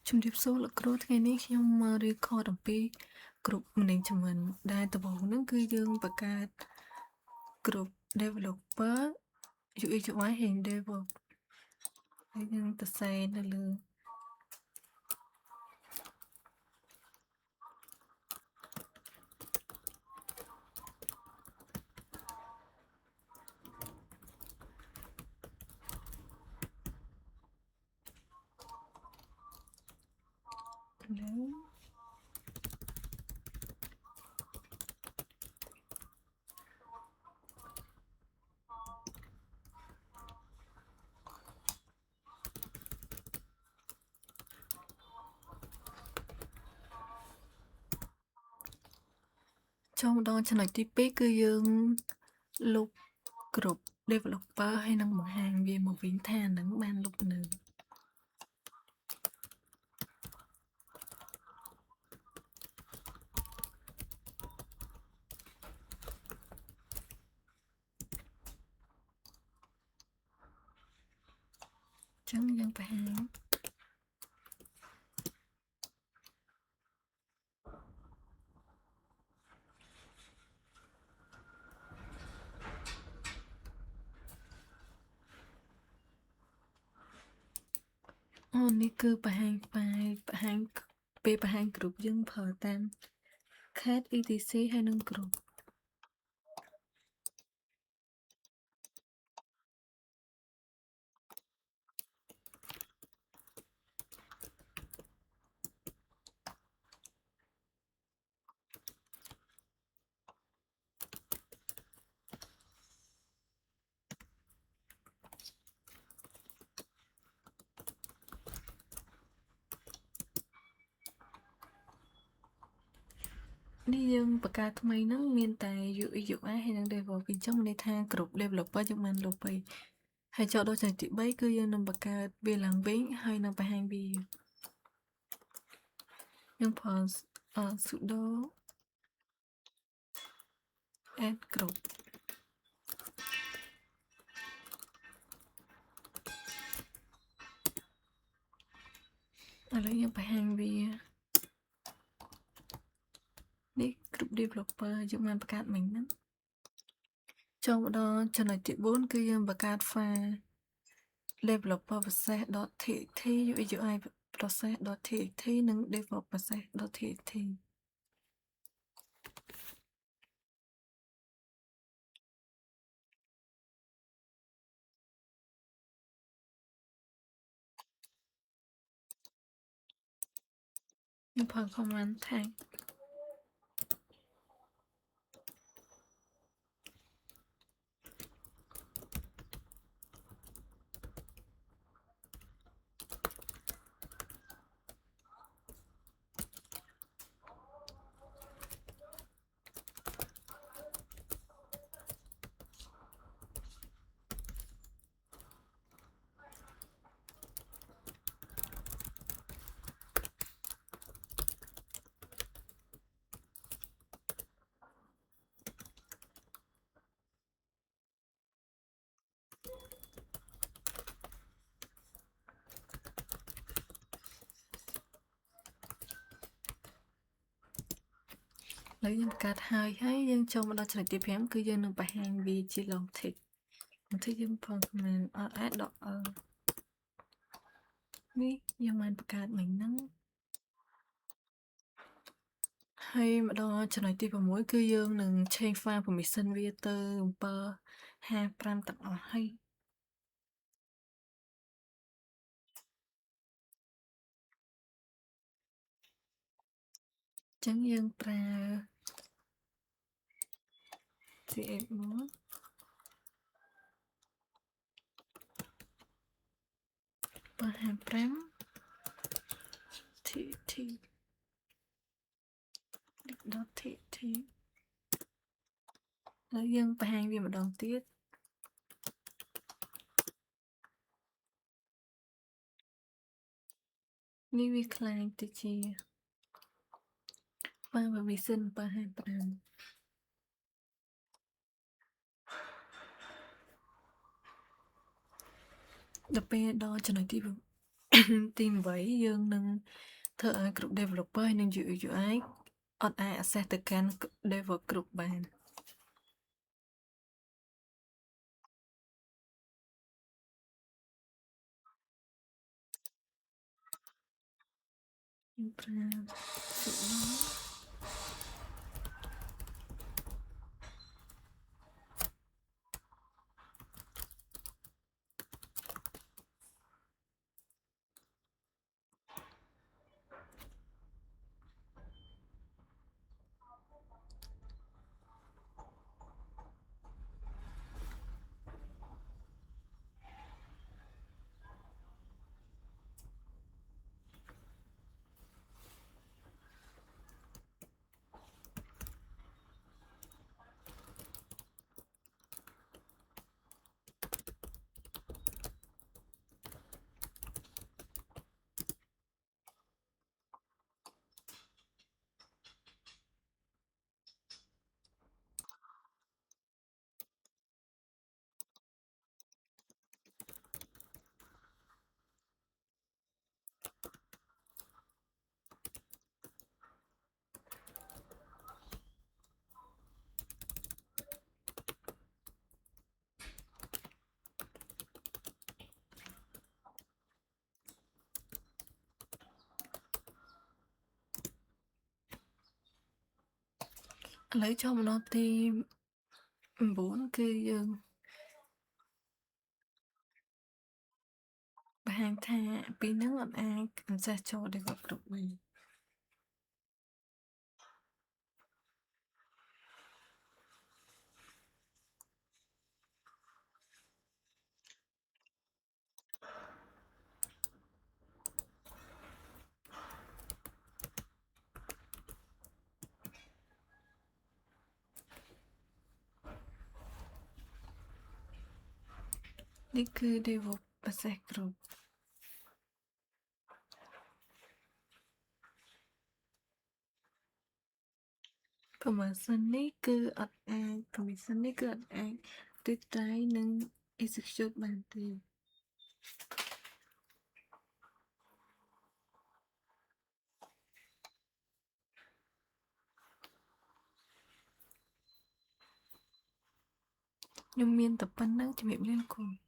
ជំរាបសួរលោកគ្រូថ្ងៃនេះខ្ញុំមករៀបខអំពីគ្រប់ management ដែលដំបូងហ្នឹងគឺយើងបង្កើតគ្រប់ developer UI UI ហើយ develop ហើយយើងទៅសេនៅលើចូលមកដល់ចំណុចទី2គឺយើងលុបគ្រប់ developer ហើយនឹងបង្ហាញវាមកវិញថានឹងបានលុបនៅចឹងយើងបង្ហាញនេះគឺបង្ហាញហ្វាយបង្ហាញពេលបង្ហាញគ្រប់យើងប្រើតាម cat etc ហើយនឹងគ្រប់នេះយើងបង្កើតថ្មីហ្នឹងមានតែ UI UI ហើយនឹង develop អញ្ចឹងមានន័យថាគ្រប់ developer យើងបានលុបទៅហើយចូលដល់ចំណុចទី3គឺយើងនឹងបង្កើតវាឡើងវិញហើយនឹងបង្ហាញវាយើងប្រើ sudo add group ឥឡូវយើងបង្ហាញវានេះគ្រប់ developer យើងបានបង្កើតមិញហ្នឹងចូលមកដល់ចំណុចទី4គឺយើងបង្កើត file developer process.txt UI UI process.txt និង develop process.txt ខ្ញុំប្រើ command tag ឥឡូវយើងបង្កើតហើយយើងចូលមកដល់ចំណុចទី5គឺយើងនឹងបង្ហាញវាជា long text យើងប្រើ command add .l នេះយើងបានបង្កើតមិញហ្នឹងហើយមកដល់ចំណុចទី6គឺយើងនឹង change file permission វាទៅ755ទាំងអស់ហើយអញ្ចឹងយើងប្រើ chmod 755 tt .txt ហើយយើងបង្ហាញវាម្ដងទៀតនេះវាខ្លាយទៅជា permission 755ដល់ពេលដល់ចំណុចទី ទី8យើងនឹងធ្វើឲ្យគ្រប់ developer ហើយនិង UI អត់អាច access ទៅកាន់ dev group បានខ្ញុំប្រើឥឡូវចូលមកដល់ទី9គឺយើងបង្ហាញថាពីហ្នឹងអត់អាច access ចូល dev group បាននេះគឺ dev access group permission នេះគឺអត់អាច permission នេះគឺអត់អាច retry និង execute បានទេខ្ញុំមានតែប៉ុណ្្នឹងជំរាបលាលោកគ្រូ